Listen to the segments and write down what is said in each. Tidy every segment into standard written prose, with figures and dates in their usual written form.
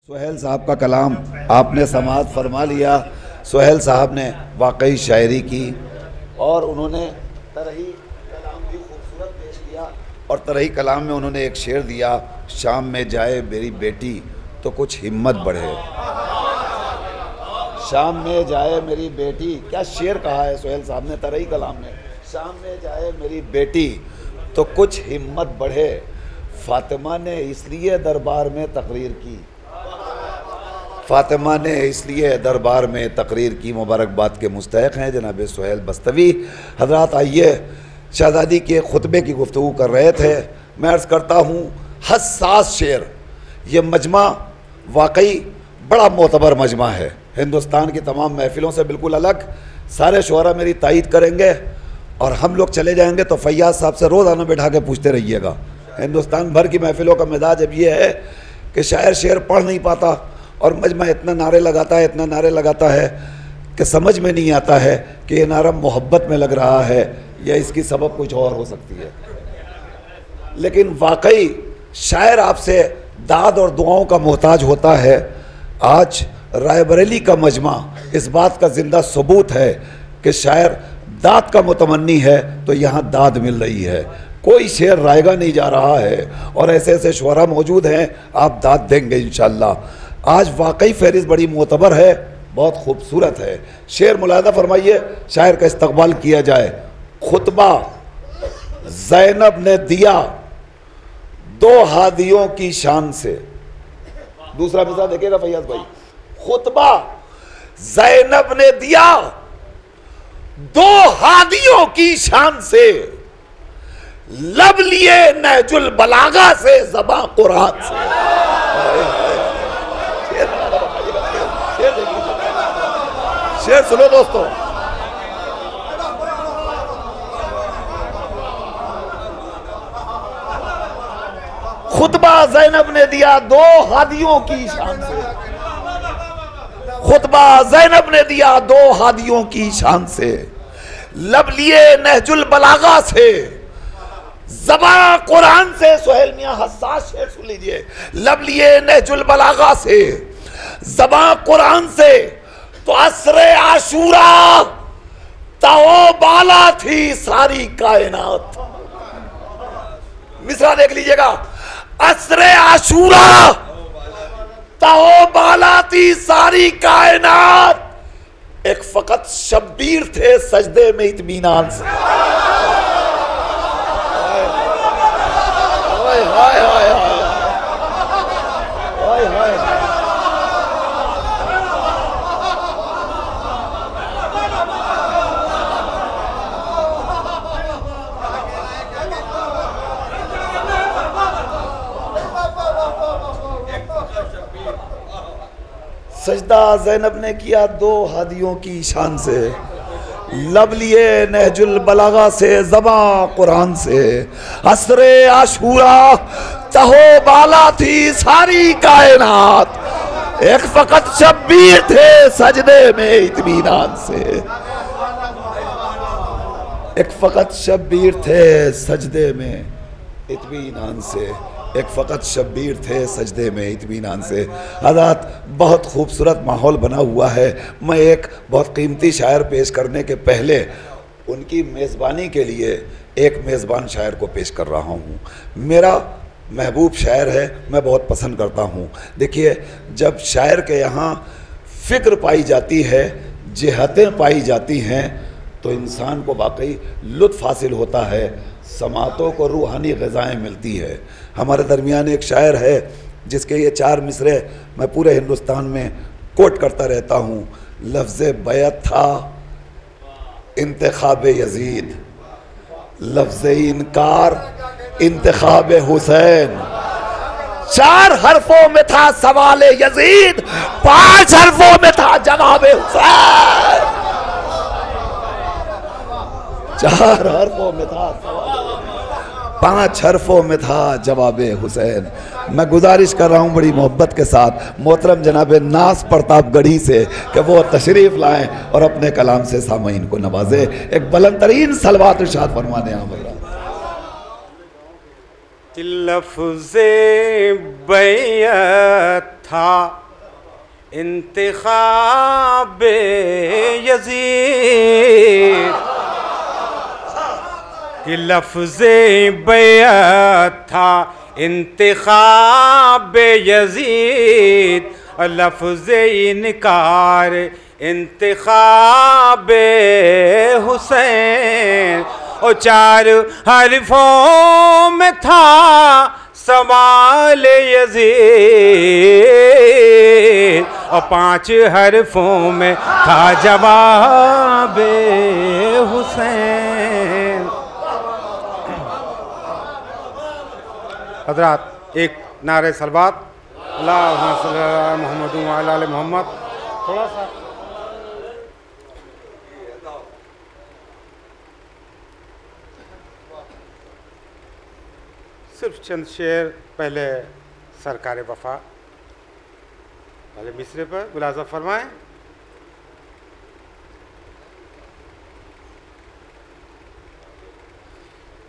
सुहेल साहब का कलाम आपने समाअत फरमा लिया। सुहेल साहब ने वाकई शायरी की और उन्होंने तरही कलाम भी खूबसूरत पेश किया। और तरही कलाम में उन्होंने एक शेर दिया, शाम में जाए मेरी बेटी तो कुछ हिम्मत बढ़े। शाम में जाए मेरी बेटी, क्या शेर कहा है सुहेल साहब ने तरही कलाम में। शाम में जाए मेरी बेटी तो कुछ हिम्मत बढ़े, फातिमा ने इसलिए दरबार में तकरीर की। फातिमा ने इसलिए दरबार में तकरीर की। मुबारकबाद के मुस्तहिक हैं जनाब सुहेल बस्तवी हजरात। आइए, शहजादी के खुतबे की गुफ्तगू कर रहे थे। मैं अर्ज़ करता हूँ हसास शेर, ये मजमा वाकई बड़ा मोतबर मजमा है, हिंदुस्तान की तमाम महफिलों से बिल्कुल अलग। सारे शुअरा मेरी तायीद करेंगे और हम लोग चले जाएंगे तो फैयाज साहब से रोज़ाना बैठा के पूछते रहिएगा। हिंदुस्तान भर की महफिलों का मिजाज अब ये है कि शायर शेर पढ़ नहीं पाता और मजमा इतना नारे लगाता है, इतना नारे लगाता है कि समझ में नहीं आता है कि ये नारा मोहब्बत में लग रहा है या इसकी सबब कुछ और हो सकती है। लेकिन वाकई शायर आपसे दाद और दुआओं का मोहताज होता है। आज रायबरेली का मजमा इस बात का जिंदा सबूत है कि शायर दाद का मुतमन्नी है तो यहाँ दाद मिल रही है। कोई शेर रायगा नहीं जा रहा है और ऐसे ऐसे शुअरा मौजूद हैं, आप दाद देंगे इंशाअल्लाह। आज वाकई फहरिस्त बड़ी मोतबर है, बहुत खूबसूरत है। शेर मुलाहजा फरमाइए, शायर का इस्तकबाल किया जाए। खुतबा ज़ैनब ने दिया दो हादियों की शान से। दूसरा मिसरा देखिएगा फैयाज भाई। खुतबा ज़ैनब ने दिया दो हादियों की शान से, लब लिए नहजुल बलागा से, ज़बां कुरान से। शेर सुनो दोस्तों। खुतबा ज़ैनब ने दिया दो हादियों की शान से। खुतबा ज़ैनब ने दिया दो हादियों की शान से, लब लिए नहजुल बलागा से, ज़बां कुरान से। सुहेल मियां हसास शेर सुन लीजिए। लब लिए नहजुल बलागा से, ज़बां कुरान से, तो असरे आशूरा ताओ बाला थी सारी कायनात। मिसरा देख लीजिएगा। असरे आशूरा ताओ बाला थी सारी कायनात, एक फकत शब्बीर थे सजदे में इत्मीनान से। हाय हाय हाय हाय हाय। सजदा ज़ैनब ने किया दो हादियों की शान से, लब लिए नहजुल बलागा से, ज़बां कुरान से। असरे आशूरा तहो बाला थी सारी कायनात, एक फकत शब्बीर थे सजदे में इत्मीनान से। एक फकत शब्बीर थे सजदे में इत्मीनान से, एक फ़कत शब्बीर थे सजदे में इत्मीनान से। हज़रात, बहुत खूबसूरत माहौल बना हुआ है। मैं एक बहुत कीमती शायर पेश करने के पहले उनकी मेज़बानी के लिए एक मेज़बान शायर को पेश कर रहा हूँ। मेरा महबूब शायर है, मैं बहुत पसंद करता हूँ। देखिए, जब शायर के यहाँ फ़िक्र पाई जाती है, जिहतें पाई जाती हैं, तो इंसान को वाकई लुत्फ़ हासिल होता है, समातों को रूहानी ग़िज़ाएँ मिलती है। हमारे दरमियान एक शायर है जिसके ये चार मिसरे मैं पूरे हिंदुस्तान में कोट करता रहता हूँ। लफ्ज़ बैत था इंतखाब यजीद, लफ्ज़ इनकार इंतखाब हुसैन, चार हरफों में था सवाल यजीद, पांच हरफों में था जवाब हुसैन। चार हरफों में था सवाल, पांच हरफों में था जवाब हुसैन। मैं गुजारिश कर रहा हूँ बड़ी मोहब्बत के साथ मोहतरम जनाब नास प्रतापगढ़ी से कि वो तशरीफ़ लाएं और अपने कलाम से सामईन को नवाजे। एक बुलंद तरीन सलवात इरशाद फरमाने। कि लफ्ज़े बैअत था इंतिखाब यज़ीद, कि लफ्ज़े बैअत था इंतिखाब यज़ीद, और लफ्ज़े इनकार इंतिखाब हुसैन। और 4 हरफों में था सवाल यज़ीद, और 5 हरफों में था जवाब हुसैन। हज़रात एक नारे सलवात, अल्लाहुम्मा सल्ली अला मुहम्मद व अला आलि मुहम्मद। थोड़ा सा सिर्फ चंद शेर पहले सरकार वफा पहले मिसरे पर मुलाज़ा फरमाएं।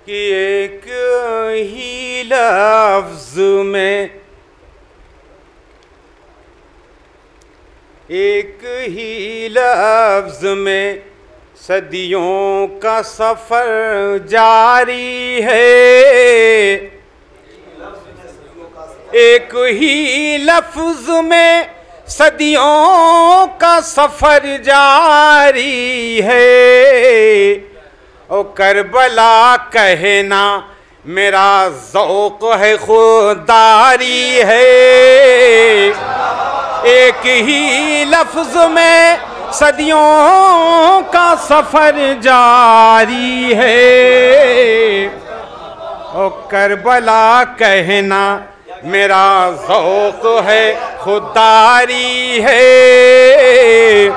कि एक ही लफ्ज़ में, एक ही लफ्ज़ में सदियों का सफ़र जारी है। एक ही लफ्ज़ में सदियों का सफ़र जारी है। ओ करबला कहना मेरा ज़ौक़ है खुदारी है। एक ही लफ्ज़ में सदियों का सफ़र जारी है। ओ करबला कहना मेरा ज़ौक़ है खुदारी है।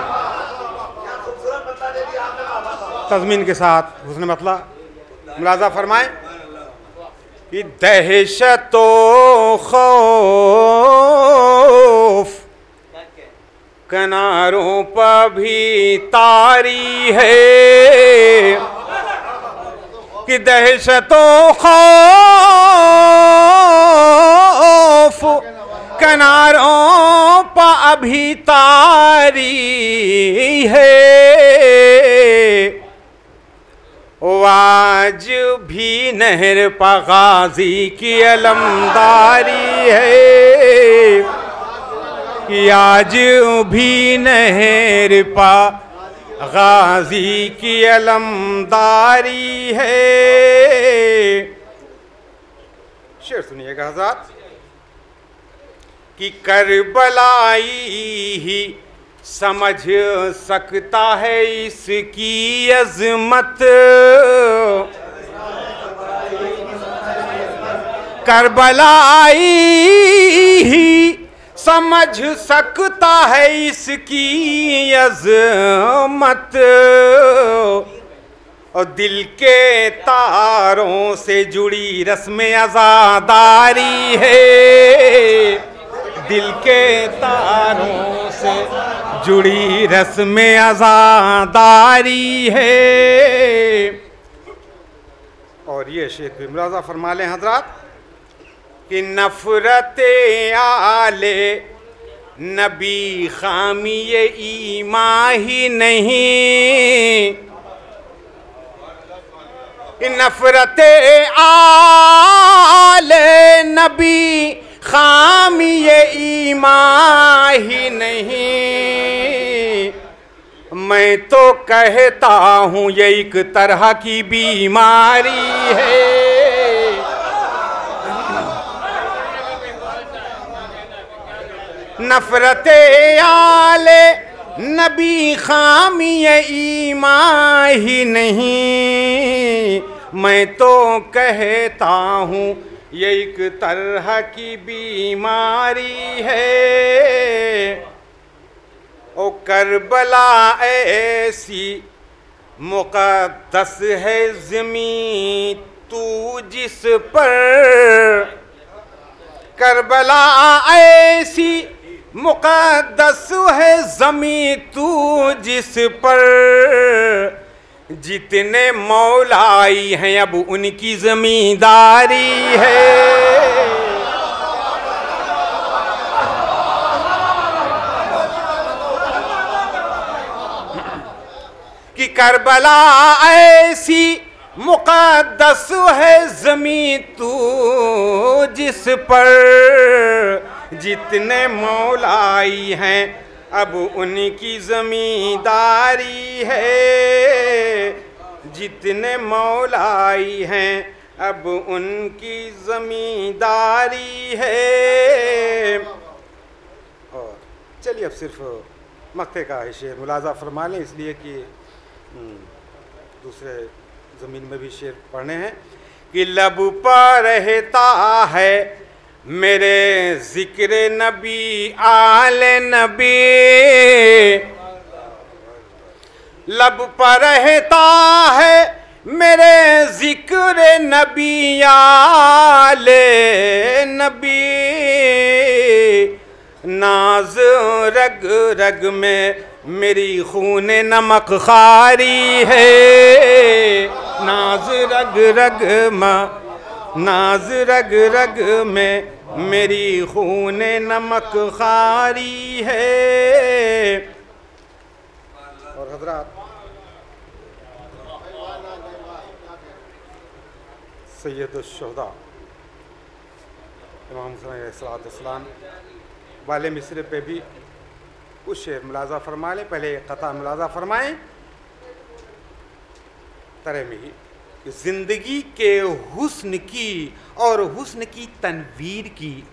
तज़मीन के साथ हुस्न मतला मुलाज़ा फरमाएं कि दहशतो खौफ किनारों पर भी तारी है। कि दहशतो खौफ किनारों पर अभी तारी है। आज भी नहर पर गाजी की अलमदारी है। कि आज भी नहर पर गाजी की अलमदारी है। शेर सुनिएगा हज़रात कि करबलाई ही समझ सकता है इसकी अज़मत। करबलाई ही समझ सकता है इसकी अज़मत। और दिल के तारों से जुड़ी रस्म आज़ादारी है। दिल के तारों से जुड़ी रस्म आज़ादारी है। और ये शेर भी मुलाज़ा फरमा लें हज़रात कि नफ़रते आले नबी खामी ईमान ही नहीं। कि नफ़रते आले नबी खामी ईमान ही नहीं। मैं तो कहता हूँ ये एक तरह की बीमारी है। नफ़रते आले नबी खामी ईमान ही नहीं। मैं तो कहता हूँ ये एक तरह की बीमारी है। ओ करबला ऐसी मुक़द्दस है ज़मीं तू जिस पर। करबला ऐसी मुक़द्दस है ज़मीं तू जिस पर। जितने मौलाई हैं अब उनकी जमींदारी है। कि करबला ऐसी मुक़द्दस है ज़मीं तू जिस पर जितने मौलाई हैं अब उनकी ज़मींदारी है। जितने मौलाई हैं अब उनकी ज़मींदारी है। और चलिए अब सिर्फ मक्ते का है शेर मुलाजा फरमा लें, इसलिए कि दूसरे ज़मीन में भी शेर पढ़ने हैं। कि लब पर रहता है मेरे ज़िक्र नबी आले नबी, लब पर रहता है मेरे ज़िक्र नबी आले नबी। नाज रग रग में मेरी खून नमक खारी है। नाज रग रग में, नाज रग रग में मेरी खून नमक खारी है। और हज़रात सैयदुश्शुहदा इमाम हुसैन अलैहिस्सलाम वाले मिसरे पे भी कुछ शेर मुलाजा फरमा लें। पहले कता मुलाजा फरमाएँ तरह में ही कि ज़िंदगी के हुस्न की और हुस्न की तनवीर की,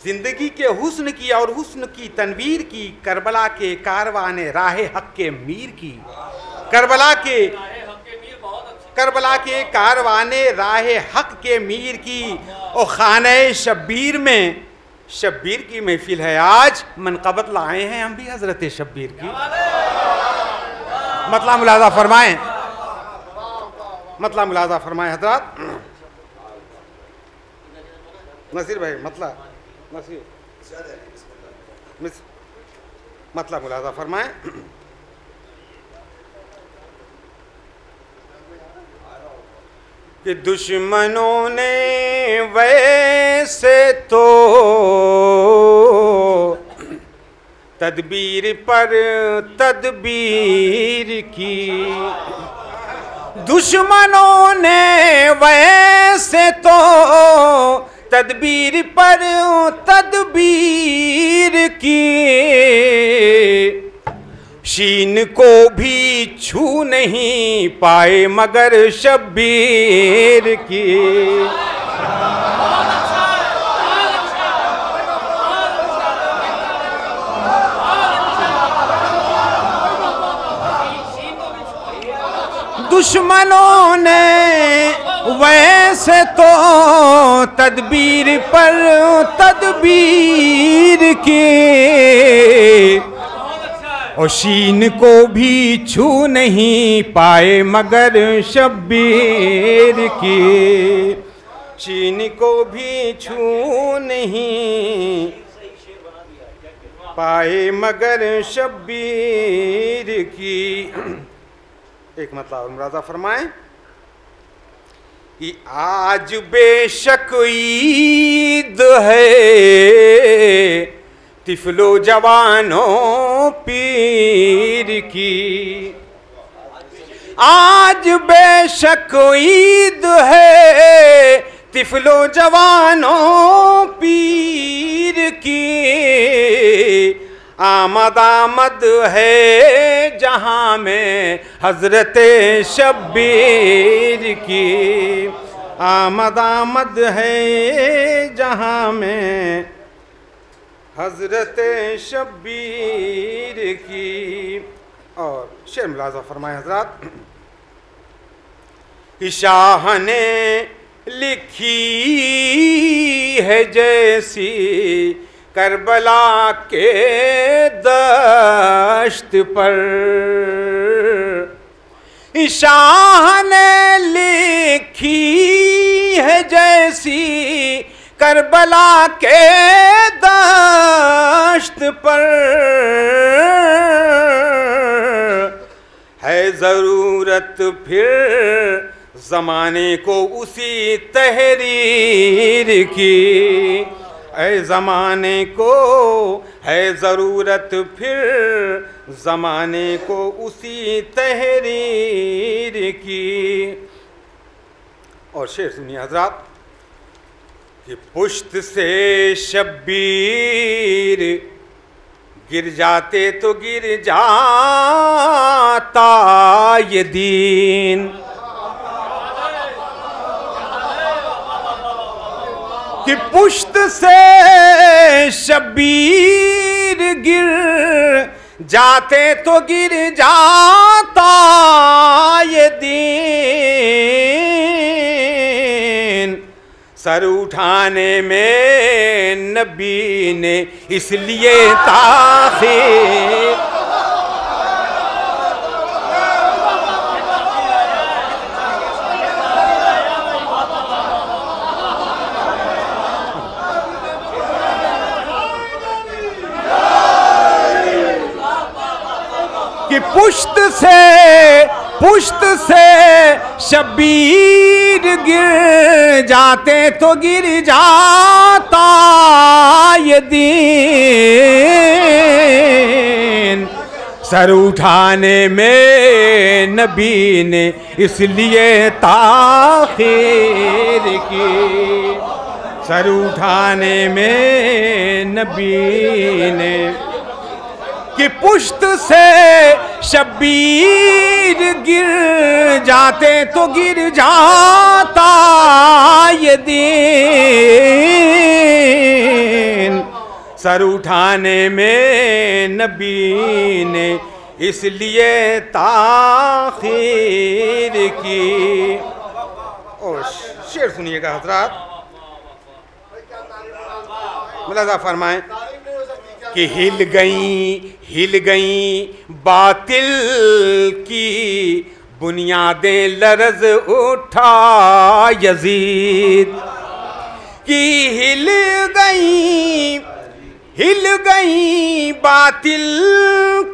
ज़िंदगी के हुस्न की और हुस्न की तनवीर की, करबला के कारवाने राहे हक के मीर की, करबला के कारवाने राहे हक के मीर की। और खाने शब्बीर में शब्बीर की महफिल है आज, मनक़बत लाए हैं हम भी हज़रत शब्बीर की। मतला मुलाजा फरमाएं, मतला मुलाजा फरमाएं हज़रात। नसीर भाई मतला नसीर मतला मुलाजा फरमाएं। कि दुश्मनों ने वैसे तो तदबीर पर तदबीर की, दुश्मनों ने वैसे तो तदबीर पर तदबीर की। शीन को भी छू नहीं पाए मगर शब्बीर की। दुश्मनों ने वैसे तो तदबीर पर तदबीर की, और शीन को भी छू नहीं पाए मगर शब्बीर की। शीन को भी छू नहीं पाए मगर शब्बीर की। एक मतलब मुलाजा फरमाएं कि आज बेशक ईद है तिफलो जवानों पीर की। आज बेशक ईद है तिफलो जवानों पीर की। आमद आमद है जहाँ में हज़रत शब्बीर की। आमद आमद है जहाँ में हज़रत शब्बीर की। और शेर मुलाजा फरमाए हज़रात। शाह ने लिखी है जैसी करबला के दश्त पर, शाह ने लिखी है जैसी करबला के दश्त पर। है ज़रूरत फिर ज़माने को उसी तहरीर की, ऐ ज़माने को है ज़रूरत फिर ज़माने को उसी तहरीर की। और शेर सुनिए हज़रात कि पुश्त से शब्बीर गिर जाते तो गिर जाता ये दीन, कि पुश्त से शब्बीर गिर जाते तो गिर जाता ये दीन। सर उठाने में नबी ने इसलिए ताख़ीर, कि पुश्त से शब्बीर गिर जाते तो गिर जाता ये दीन। सर उठाने में नबी ने इसलिए ताख़ीर की, सर उठाने में नबी ने, कि पुश्त से शब्बीर गिर जाते तो गिर जाता ये दीन। सर उठाने में नबी ने इसलिए ताख़ीर की। और शेर सुनिएगा हज़रात, मुलाज़ा फरमाएं कि हिल गई बातिल की बुनियादें, लरज़ उठा यज़ीद, कि हिल गई बातिल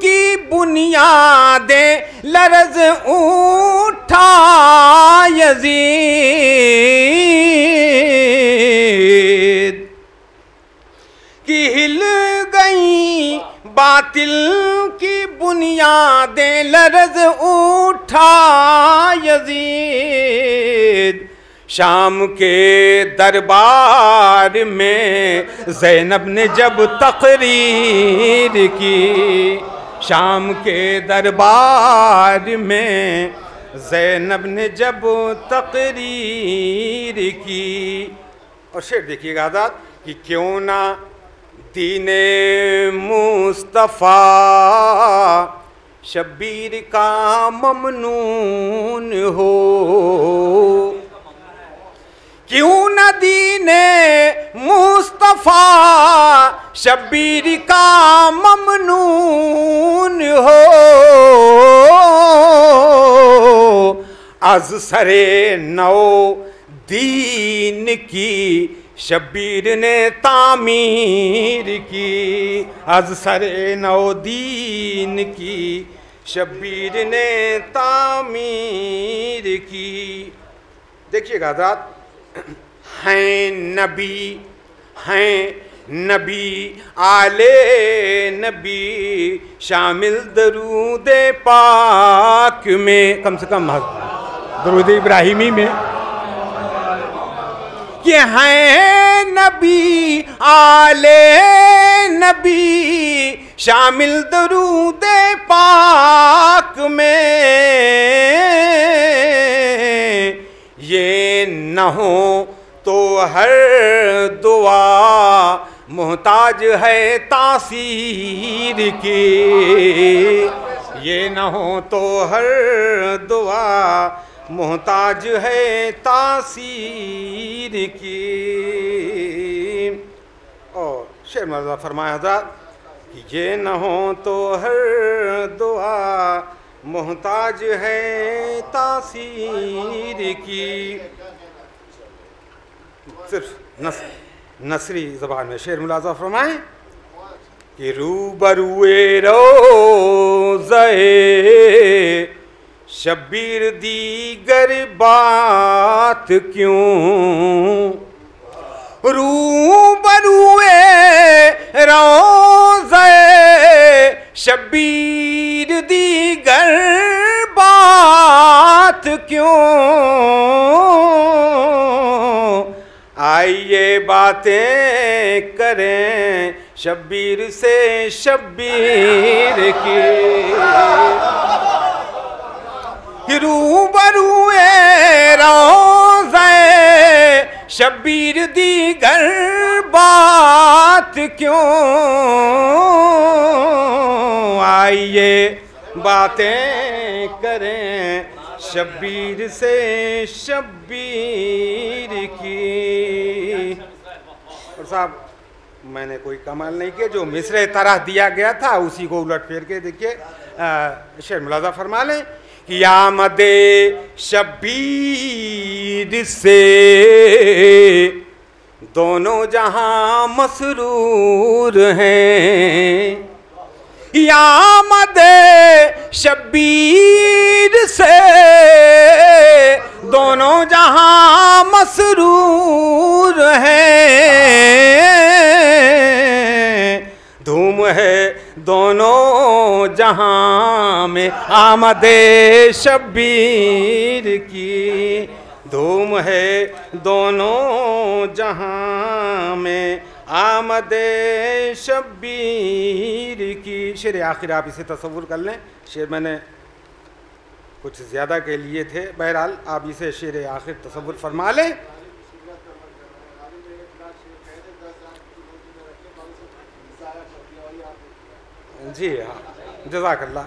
की बुनियादें, लरज़ उठा यज़ीद, कि हिल गई बातिल की बुनियादें, लरज़ उठा यज़ीद। शाम के दरबार में ज़ैनब ने जब तकरीर की, शाम के दरबार में ज़ैनब ने जब तकरीर की। और शेर देखिएगा आज़ाद कि क्यों ना दीने मुस्तफ़ा शब्बीर का ममनून हो, क्यों न दीने मुस्तफ़ा शब्बीर का ममनून हो। अज़ सरे नौ दीन की शब्बीर ने तामीर की, अज़ सरे नौ दीन की शब्बीर ने तामीर की। देखिएगा हज़रात, हैं नबी आले नबी शामिल दरूद पाक में, कम से कम दरूद इब्राहिमी में, कि हैं नबी आले नबी शामिल दरूद पाक में। ये न हो तो हर दुआ मोहताज है तासीर की, ये न हो तो हर दुआ मोहताज है तासीर की। और शेर मर्ज़ा फरमाया हज़रात कि ये न हो तो हर दुआ मोहताज है तासीर की। सिर्फ नसरी ज़बान में शेर मुलाज़ा फरमाएं कि रूबरूए रोज़े शब्बीर दीगर बात क्यों, रूबरूए रोज़े शब्बीर दीगर बात क्यों। आइए बातें करें शब्बीर से शब्बीर की, रूबरूए रोज़े शब्बीर दीगर बात क्यों। आइए बातें करें शब्बीर से शब्बीर की। और साहब मैंने कोई कमाल नहीं किया, जो मिसरे तरह दिया गया था उसी को उलट फेर के देखिए शेर मुलाजा फरमा लें कि आमदे शब्बीर से दोनों जहां मसरूर हैं। आमदे शब्बीर से दोनों जहां मसरूर हैं। धूम है दोनों जहां में आमदे शब्बीर की, धूम है दोनों जहां में आमदे शब्बीर की। शेर आखिर आप इसे तसव्वुर कर लें, शेर मैंने कुछ ज़्यादा के लिए थे, बहरहाल आप इसे शेर आखिर तसव्वुर फरमा लें। जी हाँ, जज़ाकल्लाह,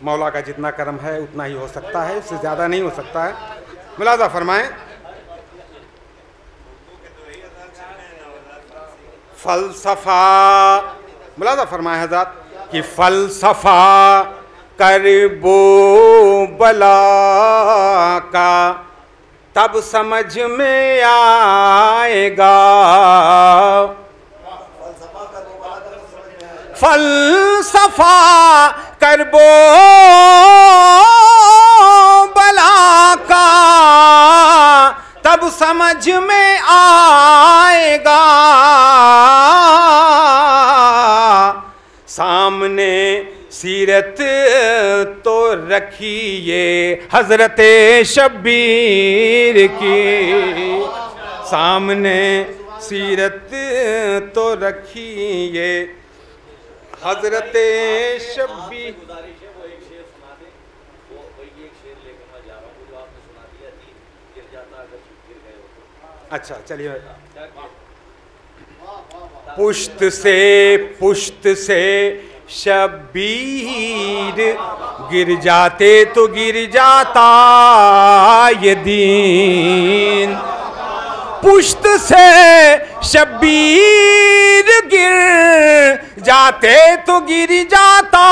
मौला का जितना करम है उतना ही हो सकता है, उससे ज़्यादा नहीं हो सकता है। मुलाज़ा फरमाएं। फ़लसफ़ा, मुलाज़ा फरमाएं हज़रत कि फ़लसफ़ा करबो बला का तब समझ में आएगा। फ़लसफ़ा करबो बला का तब समझ में आएगा। सामने सीरत तो रखिए हज़रते शब्बीर की, सामने सीरत तो रखिए हज़रते शब्बीर। अच्छा चलिए। पुश्त से शब्बीर गिर जाते तो गिर जाता ये दीन। पुश्त से शब्बीर गिर जाते तो गिर जाता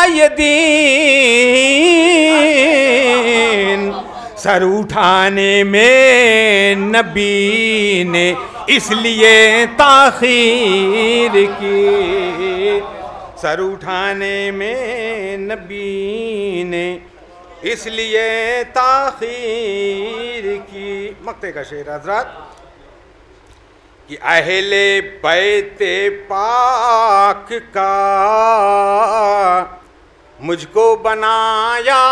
ये दीन। सर उठाने में नबी ने इसलिए ताख़ीर की, सर उठाने में नबी ने इसलिए ताख़ीर की। मक्ते का शेर हज़रत कि अहले बैते पाक का मुझको बनाया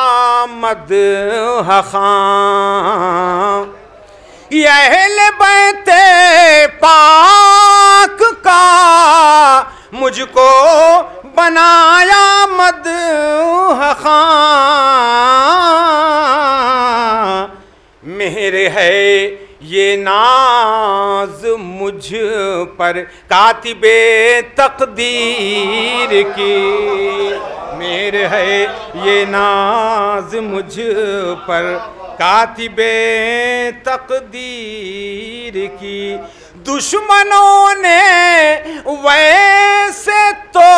मदह ख़ां। अहले बैते पाक का मुझको बनाया मदह ख़ां। मेहर है ये नाज मुझ पर कातिबे तकदीर की। मेहर है ये नाज मुझ पर कातिबे तकदीर की। दुश्मनों ने वैसे तो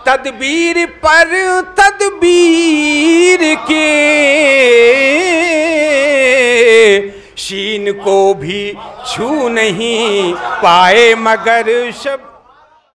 तदबीर पर तदबीर की। शीन को भी छू नहीं पाए मगर शब